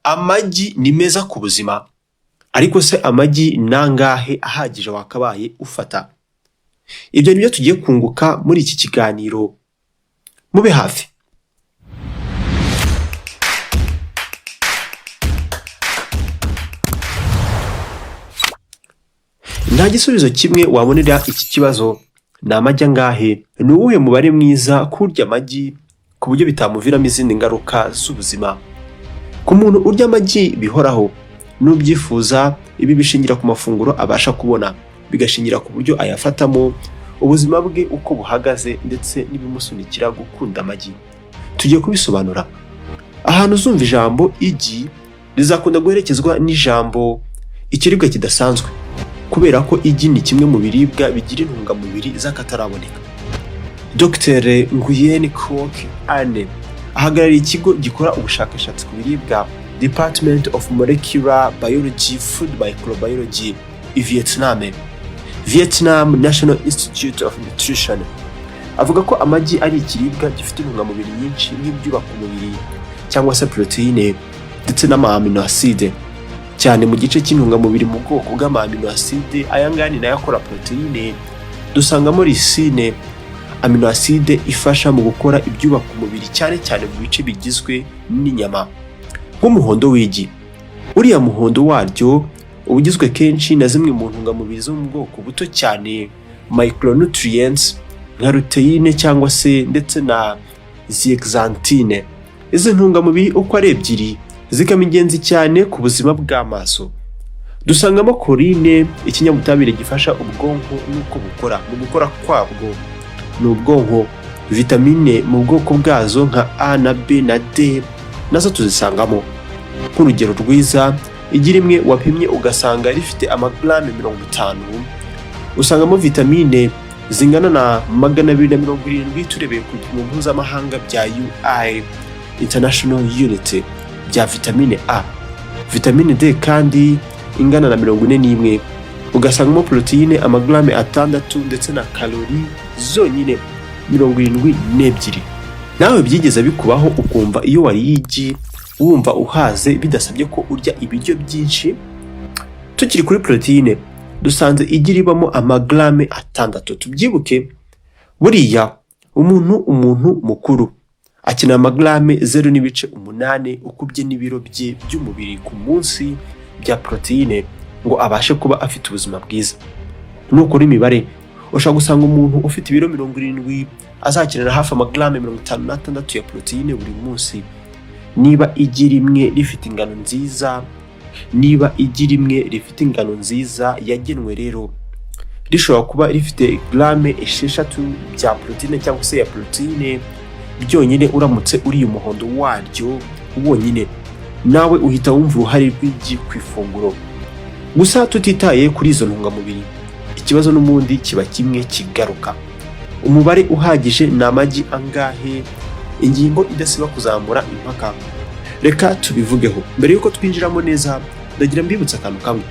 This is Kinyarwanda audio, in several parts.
Amagi ni meza ku buzima, ariko se amagi nangahe ahagije wakabaye ufata? Ibyo nibyo tugiye kunguka muri iki kiganiro, mube hafi. Nta gisubizo kimwe wabonera iki kibazo. Ni amagi angahe? Ni uwuhe mubare mwiza kurya amagi ku buryo bitamuviramo izindi ngaruka z'ubuzima? Ku muntu urya amagi bihoraho n'ubyifuza, ibi bishingira ku mafunguro abasha kubona, bigashingira ku buryo ayafatamo, ubuzima bwe uko buhagaze ndetse n'ibimusunikira gukunda amagi. Tugiye kubisobanura. Ahantu uzumva ijambo igi rizakunda guherekezwa n'ijambo ikiribwa kidasanzwe, kubera ko igi ni kimwe mu biribwa bigira intungamubiri z'akataraboneka. Dr. Nguyeni Ane ahagarariye ikigo gikora ubushakashatsi ku biribwa Department of Molecular Biology Food Microbiology i Vietnam National Institute of Nutrition, avuga ko amagi ari ikiribwa gifite intungamubiri nyinshi nk'ibyubaka umubiri cyangwa se proteine ndetse n'ama-amino acide, cyane mu gice cy'intungamubiri mu bwoko bw'ama-amino acide. Aya ngaya ni nayo akora proteine. Dusangamo lysine, amino acide ifasha mu gukora ibyubaka umubiri cyane cyane mu bice bigizwe n'inyama. Nk'umuhondo w'igi, uriya muhondo waryo ubugizwe kenshi na zimwe mu ntungamubiri zo mu bwoko buto cyane, micronutrients nka luteine cyangwa se ndetse na zeaxanthine. Izi ntungamubiri uko ari ebyiri zikaba ingenzi cyane ku buzima bw'amaso. Dusangamo choline, ikinyabutabire gifasha ubwonko n'uko bukora. Mu gukora kwabwo ni ubwonko. Vitamine mu bwoko bwazo nka A na B na D nazo tuzisangamo. Nk'urugero rwiza, igi rimwe wapimye ugasanga rifite amagrame 50, usangamo vitamine zingana na 270 turebeye ku bipimo mpuzamahanga bya UI International Unit bya vitamine A. Vitamine D kandi ingana na 41, ugasangamo proteine amagrame 6 ndetse na kalori zonyine 72. Nawe byigeze bikubaho ukumva iyo wariye igi wumva uhaze bidasabye ko urya ibiryo byinshi? Tukiri kuri proteine, dusanze igi ribamo amagrame 6. Tubyibuke, buriya umuntu mukuru akenera amagrame 0.8 ukubye n'ibiro bye by'umubiri ku munsi bya proteine ngo abashe kuba afite ubuzima bwiza. Nukuri imibare, ushaka gusanga umuntu ufite ibiro 70 azakenera hafi amagrame 56 ya proteine buri munsi. Niba igi rimwe rifite ingano nziza yagenwe rero, rishobora kuba rifite grame 6 bya proteine cyangwa se ya proteine byonyine, uramutse uriye umuhondo waryo wonyine, nawe uhita wumva uruhare rw'igi ku ifunguro. Gusa tutitaye kuri izo ntungamubiri, ikibazo n'umundi kiba kimwe kigaruka: umubare uhagije ni amagi angahe? Ingingo idasiba kuzamura impaka. Reka tubivugeho. Mbere yuko twinjiramo neza, ndagira mbibutsa akantu kamwe.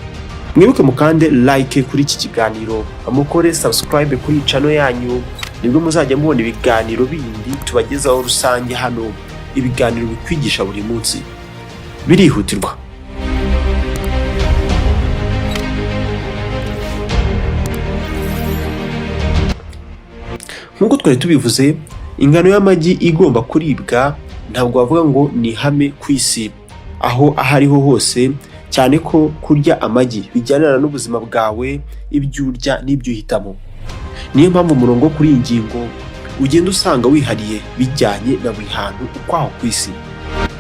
Mwibuke mukande like kuri iki kiganiro, amukore subscribe kuri channel yanyu, nibwo muzajya mubona ibiganiro bindi tubagezaho rusange hano, ibiganiro bikwigisha buri munsi. Birihutirwa. Nkuko twari tubivuze, ingano y'amagi igomba kuribwa ntabwo wavuga ngo ni ihame ku isi aho ahariho hose, cyane ko kurya amagi bijyanana n'ubuzima bwawe, ibyo urya n'ibyo uhitamo. Niyo mpamvu umurongo kuri iyi ngingo ugenda usanga wihariye bijyanye na buri hantu ukwaho ku isi.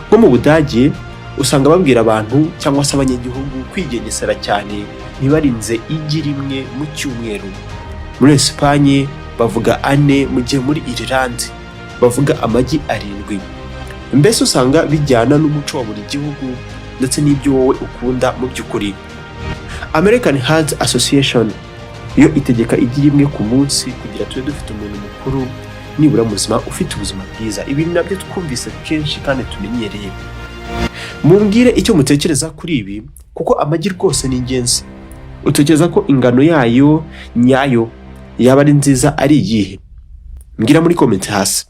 Nko mu Budage usanga babwira abantu cyangwa se abanyagihugu kwigengesera cyane ntibarinze igi rimwe mu cyumweru. Muri Espagne bavuga 4, mu gihe muri Ireland bavuga amagi 7. Mbese usanga bijyana n'umuco wa buri gihugu ndetse n'ibyo wowe ukunda mu by'ukuri. American Heart Association yo itegeka igi rimwe ku munsi kugira tube dufite umuntu mukuru nibura muzima ufite ubuzima bwiza. Ibi nabyo twumvise kenshi kandi tumenyereye. Mumbwire icyo mutekereza kuri ibi, kuko amagi rwose ni ingenzi. Utekereza ko ingano yayo nyayo yaba ari nziza ari iyihe? Mbwira muri comment hasi.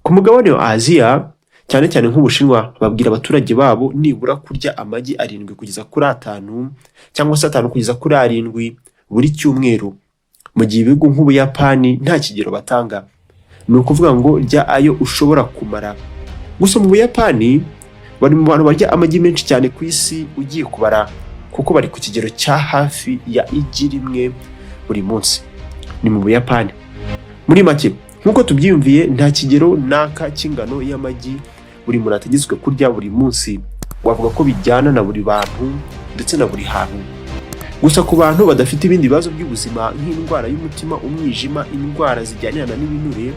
Ku mugabane wa Aziya cyane cyane nk'Ubushinwa babwira abaturage babo nibura kurya amagi 7 kugeza kuri 5 cyangwa se 5 kugeza kuri 7 buri cyumweru, mu gihe ibihugu nk'Ubuyapani nta kigero batanga. Ni ukuvuga ngo rya ayo ushobora kumara. Gusa mu Buyapani bari mu bantu barya amagi menshi cyane ku isi ugiye kubara, kuko bari ku kigero cya hafi ya igi rimwe buri munsi. Ni mu Buyapani. Muri make nkuko tubyiyumviye, nta kigero naka cy'ingano y'amagi buri muntu ategetswe kurya buri munsi. Wavuga ko bijyana na buri bantu ndetse na buri hantu. Gusa ku bantu badafite ibindi bibazo by'ubuzima nk'indwara y'umutima, umwijima, indwara zijyanirana n'ibinure,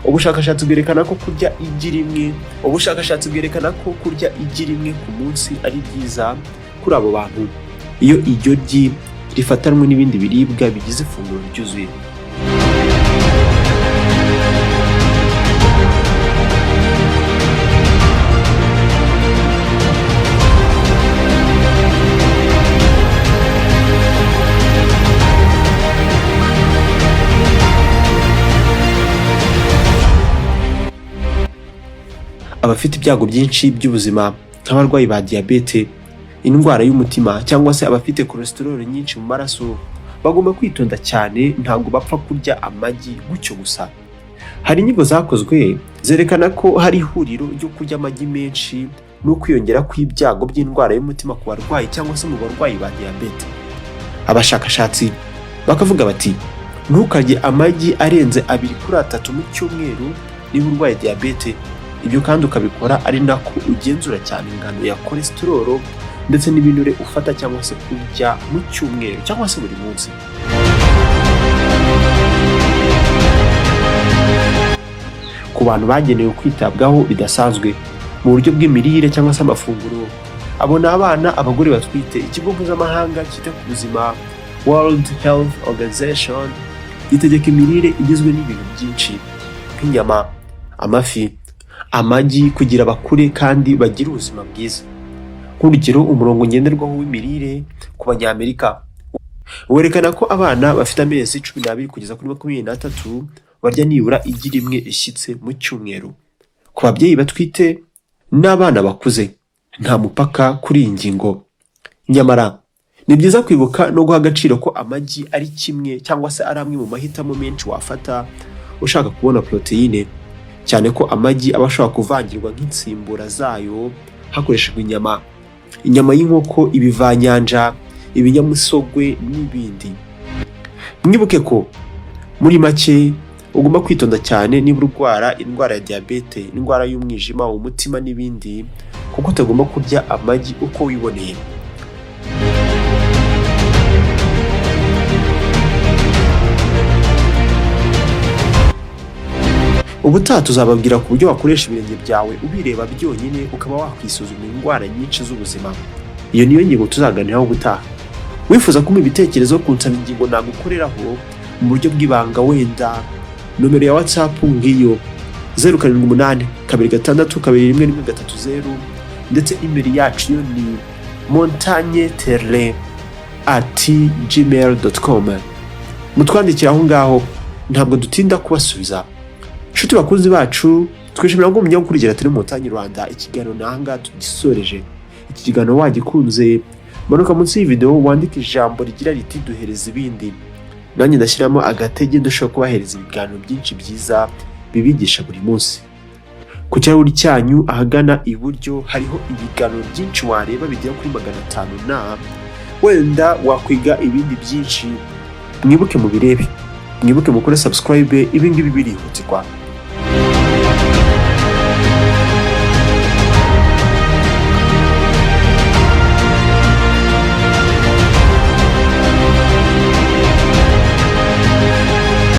ubushakashatsi bwerekana ko kurya igi rimwe ku munsi ari byiza kuri abo bantu, iyo iryo gi rifatanwe n'ibindi biribwa bigize ifunguro ryuzuye. Abafite ibyago byinshi by'ubuzima nk'abarwayi ba diabete, indwara y'umutima cyangwa se abafite cholesterol nyinshi mu maraso bagomba kwitonda cyane, ntabwo bapfa kurya amagi gutyo gusa. Hari inyigo zakozwe zerekana ko hari ihuriro ryo kurya amagi menshi no kwiyongera kw'ibyago by'indwara y'umutima ku barwayi cyangwa se mu barwayi ba diabete. Abashakashatsi bakavuga bati ntukarye amagi arenze 2 kuri 3 mu cyumweru niba urwaye diabete. Ibyo kandi ukabikora ari nako ugenzura cyane ingano ya cholesterol ndetse n'ibinure ufata cyangwa se kurya mu cyumweru cyangwa se buri munsi. Ku bantu bagenewe kwitabwaho bidasanzwe mu buryo bw'imirire cyangwa se amafunguro, abo ni abana, abagore batwite. Ikigo mpuzamahanga cyita ku buzima World Health Organization gitegeka imirire igizwe n'ibintu byinshi nk'inyama, amafi, amagi kugira bakure kandi bagire ubuzima bwiza. Nk'urugero, umurongo ngenderwaho w'imirire ku Banyamerika werekana ko abana bafite amezi 12 kugeza kuri 23 barya nibura igi rimwe ishyitse mu cyumweru. Ku babyeyi batwite n'abana bakuze nta mupaka kuri iyi ngingo. Nyamara ni byiza kwibuka no guha agaciro ko amagi ari kimwe cyangwa se ari amwe mu mahitamo menshi wafata ushaka kubona proteine, cyane ko amagi aba ashobora kuvangirwa nk'insimbura zayo hakoreshejwe inyama y'inkoko, ibivanyanja, ibinyamusogwe n'ibindi. Mwibuke ko muri make ugomba kwitonda cyane niba urwara indwara ya diabete, indwara y'umwijima, umutima n'ibindi, kuko utagomba kurya amagi uko wiboneye. Ubutaha tuzababwira ku buryo wakoresha ibirenge byawe ubireba byonyine ukaba wakwisuzuma indwara nyinshi z'ubuzima. Iyo niyo ngingo tuzaganiraho ubutaha. Wifuza kumpa ibitekerezo ku nsanganyamatsiko nagukoreraho mu buryo bw'ibanga, wenda nomero ya WhatsApp ngiyo 078 262 21130, ndetse email yacu yo ni montagnetele@gmail.com. Mutwandikira aho ngaho, ntabwo dutinda kubasubiza. Nshuti bakunzi bacu, twishimira ko mujya gukurikira Télé Montagne Rwanda. Ikiganiro nanga tugisoreje. Iki kiganiro wagikunze, manuka munsi iyi video wandika ijambo rigira riti duhereza ibindi. Nanjye ndashyiramo agatege dushobora kubahereza ibiganiro byinshi byiza bibigisha buri munsi. Ku kirahuri cyanyu ahagana iburyo hariho ibiganiro byinshi wareba bigera kuri 500 na wenda wakwiga ibindi byinshi. Mwibuke mubirebe, mwibuke mukore subscribe, ibingibi birihutirwa.